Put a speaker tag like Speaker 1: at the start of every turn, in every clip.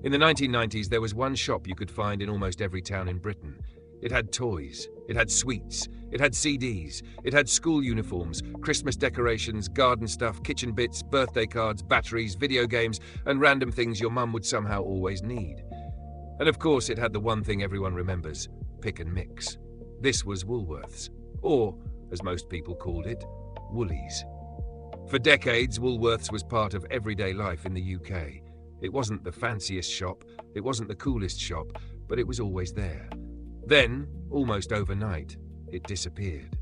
Speaker 1: In the 1990s, there was one shop you could find in almost every town in Britain. It had toys, it had sweets, it had CDs, it had school uniforms, Christmas decorations, garden stuff, kitchen bits, birthday cards, batteries, video games, and random things your mum would somehow always need. And of course, it had the one thing everyone remembers, pick and mix. This was Woolworths, or, as most people called it, Woolies. For decades, Woolworths was part of everyday life in the UK. It wasn't the fanciest shop, it wasn't the coolest shop, but it was always there. Then, almost overnight, it disappeared.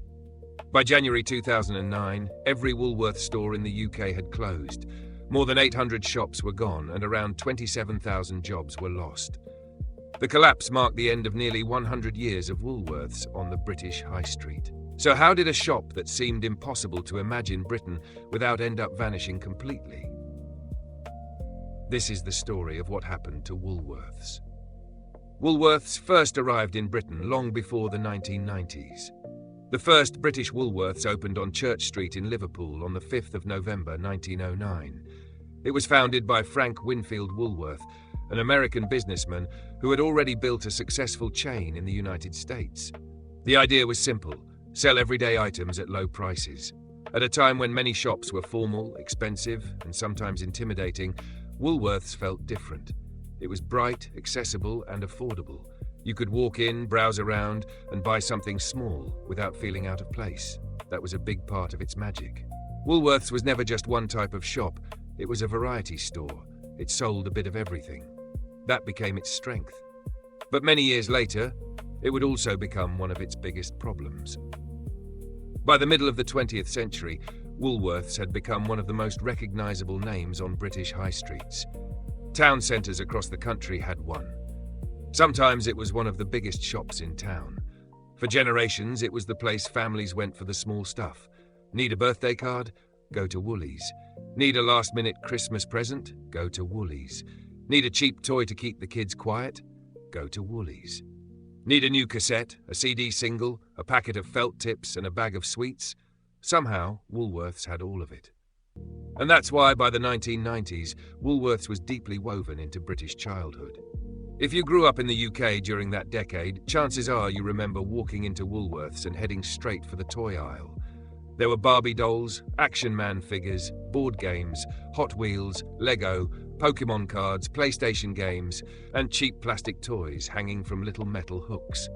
Speaker 1: By January 2009, every Woolworths store in the UK had closed. More than 800 shops were gone and around 27,000 jobs were lost. The collapse marked the end of nearly 100 years of Woolworths on the British High Street. So how did a shop that seemed impossible to imagine Britain without end up vanishing completely? This is the story of what happened to Woolworths. Woolworths first arrived in Britain long before the 1990s. The first British Woolworths opened on Church Street in Liverpool on the 5th of November 1909. It was founded by Frank Winfield Woolworth, an American businessman who had already built a successful chain in the United States. The idea was simple: sell everyday items at low prices. At a time when many shops were formal, expensive, and sometimes intimidating, Woolworths felt different. It was bright, accessible, and affordable. You could walk in, browse around, and buy something small without feeling out of place. That was a big part of its magic. Woolworths was never just one type of shop. It was a variety store. It sold a bit of everything. That became its strength. But many years later, it would also become one of its biggest problems. By the middle of the 20th century, Woolworths had become one of the most recognisable names on British high streets. Town centres across the country had one. Sometimes it was one of the biggest shops in town. For generations, it was the place families went for the small stuff. Need a birthday card? Go to Woolies. Need a last-minute Christmas present? Go to Woolies. Need a cheap toy to keep the kids quiet? Go to Woolies. Need a new cassette, a CD single, a packet of felt tips, and a bag of sweets? Somehow, Woolworths had all of it. And that's why by the 1990s, Woolworths was deeply woven into British childhood. If you grew up in the UK during that decade, chances are you remember walking into Woolworths and heading straight for the toy aisle. There were Barbie dolls, Action Man figures, board games, Hot Wheels, Lego, Pokemon cards, PlayStation games, and cheap plastic toys hanging from little metal hooks.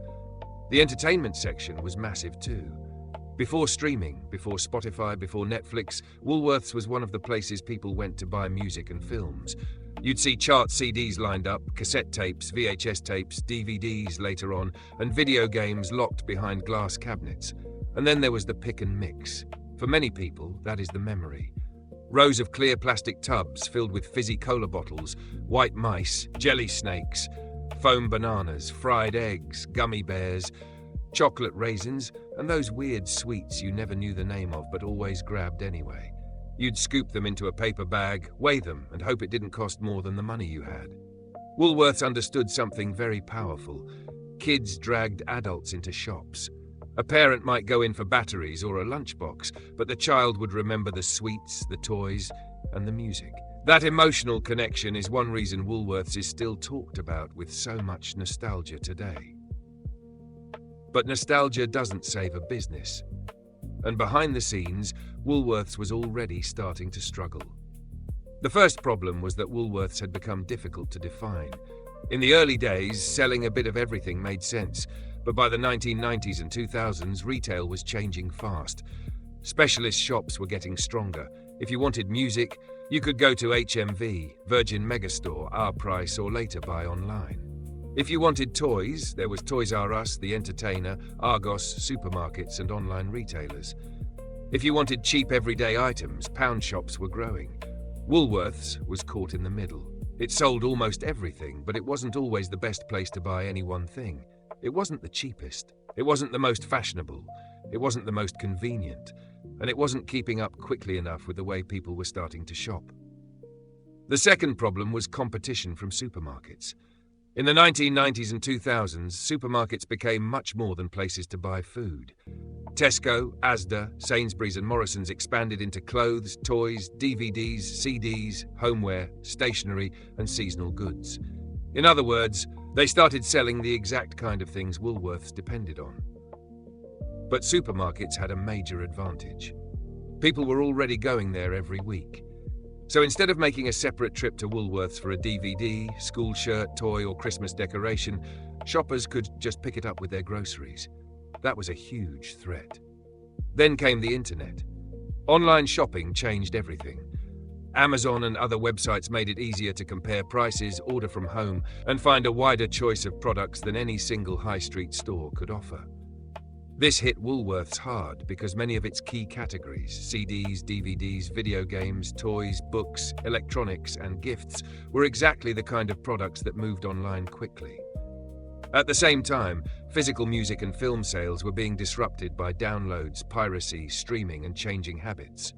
Speaker 1: The entertainment section was massive too. Before streaming, before Spotify, before Netflix, Woolworths was one of the places people went to buy music and films. You'd see chart CDs lined up, cassette tapes, VHS tapes, DVDs later on, and video games locked behind glass cabinets. And then there was the pick and mix. For many people, that is the memory. Rows of clear plastic tubs filled with fizzy cola bottles, white mice, jelly snakes, foam bananas, fried eggs, gummy bears, chocolate raisins, and those weird sweets you never knew the name of but always grabbed anyway. You'd scoop them into a paper bag, weigh them, and hope it didn't cost more than the money you had. Woolworths understood something very powerful. Kids dragged adults into shops. A parent might go in for batteries or a lunchbox, but the child would remember the sweets, the toys, and the music. That emotional connection is one reason Woolworths is still talked about with so much nostalgia today. But nostalgia doesn't save a business. And behind the scenes, Woolworths was already starting to struggle. The first problem was that Woolworths had become difficult to define. In the early days, selling a bit of everything made sense, but by the 1990s and 2000s, retail was changing fast. Specialist shops were getting stronger. If you wanted music, you could go to HMV, Virgin Megastore, Our Price, or later buy online. If you wanted toys, there was Toys R Us, The Entertainer, Argos, supermarkets, and online retailers. If you wanted cheap everyday items, pound shops were growing. Woolworths was caught in the middle. It sold almost everything, but it wasn't always the best place to buy any one thing. It wasn't the cheapest. It wasn't the most fashionable. It wasn't the most convenient. And it wasn't keeping up quickly enough with the way people were starting to shop. The second problem was competition from supermarkets. In the 1990s and 2000s, supermarkets became much more than places to buy food. Tesco, Asda, Sainsbury's and Morrison's expanded into clothes, toys, DVDs, CDs, homeware, stationery and seasonal goods. In other words, they started selling the exact kind of things Woolworths depended on. But supermarkets had a major advantage. People were already going there every week. So instead of making a separate trip to Woolworths for a DVD, school shirt, toy, or Christmas decoration, shoppers could just pick it up with their groceries. That was a huge threat. Then came the internet. Online shopping changed everything. Amazon and other websites made it easier to compare prices, order from home, and find a wider choice of products than any single high street store could offer. This hit Woolworths hard because many of its key categories, CDs, DVDs, video games, toys, books, electronics, and gifts, were exactly the kind of products that moved online quickly. At the same time, physical music and film sales were being disrupted by downloads, piracy, streaming, and changing habits.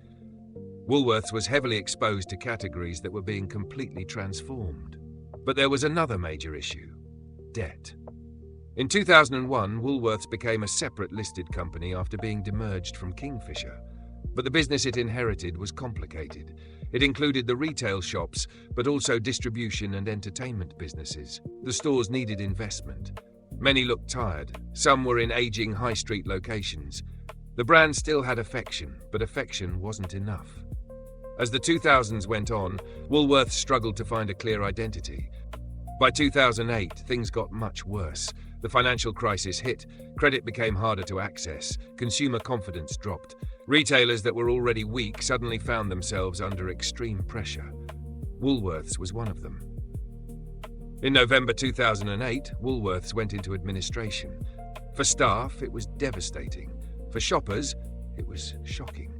Speaker 1: Woolworths was heavily exposed to categories that were being completely transformed. But there was another major issue: debt. In 2001, Woolworths became a separate listed company after being demerged from Kingfisher. But the business it inherited was complicated. It included the retail shops, but also distribution and entertainment businesses. The stores needed investment. Many looked tired. Some were in aging high street locations. The brand still had affection, but affection wasn't enough. As the 2000s went on, Woolworths struggled to find a clear identity. By 2008, things got much worse. The financial crisis hit, credit became harder to access, consumer confidence dropped. Retailers that were already weak suddenly found themselves under extreme pressure. Woolworths was one of them. In November 2008, Woolworths went into administration. For staff, it was devastating. For shoppers, it was shocking.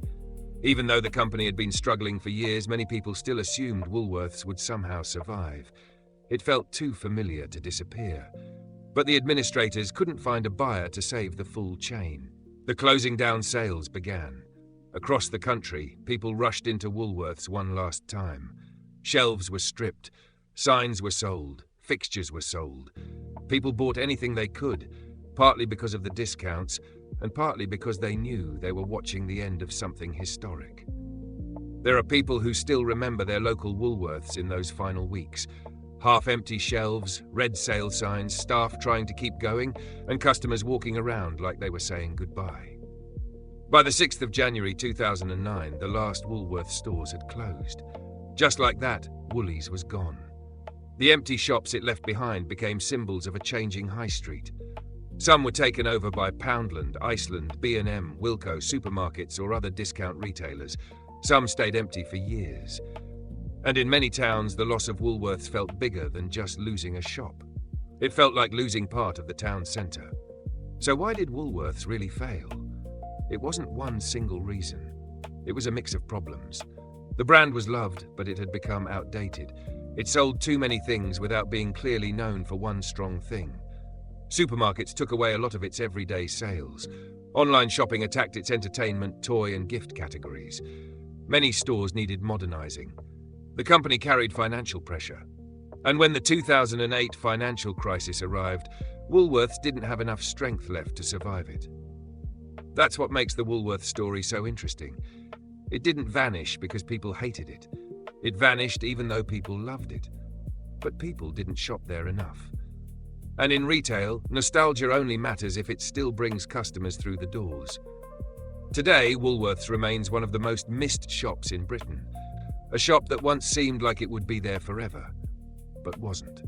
Speaker 1: Even though the company had been struggling for years, many people still assumed Woolworths would somehow survive. It felt too familiar to disappear. But the administrators couldn't find a buyer to save the full chain. The closing down sales began. Across the country, people rushed into Woolworths one last time. Shelves were stripped, signs were sold, fixtures were sold. People bought anything they could, partly because of the discounts, and partly because they knew they were watching the end of something historic. There are people who still remember their local Woolworths in those final weeks. Half-empty shelves, red sale signs, staff trying to keep going, and customers walking around like they were saying goodbye. By the 6th of January 2009, the last Woolworths stores had closed. Just like that, Woolies was gone. The empty shops it left behind became symbols of a changing high street. Some were taken over by Poundland, Iceland, B&M, Wilko, supermarkets, or other discount retailers. Some stayed empty for years. And in many towns, the loss of Woolworths felt bigger than just losing a shop. It felt like losing part of the town centre. So why did Woolworths really fail? It wasn't one single reason. It was a mix of problems. The brand was loved, but it had become outdated. It sold too many things without being clearly known for one strong thing. Supermarkets took away a lot of its everyday sales. Online shopping attacked its entertainment, toy, and gift categories. Many stores needed modernising. The company carried financial pressure. And when the 2008 financial crisis arrived, Woolworths didn't have enough strength left to survive it. That's what makes the Woolworths story so interesting. It didn't vanish because people hated it. It vanished even though people loved it. But people didn't shop there enough. And in retail, nostalgia only matters if it still brings customers through the doors. Today, Woolworths remains one of the most missed shops in Britain. A shop that once seemed like it would be there forever, but wasn't.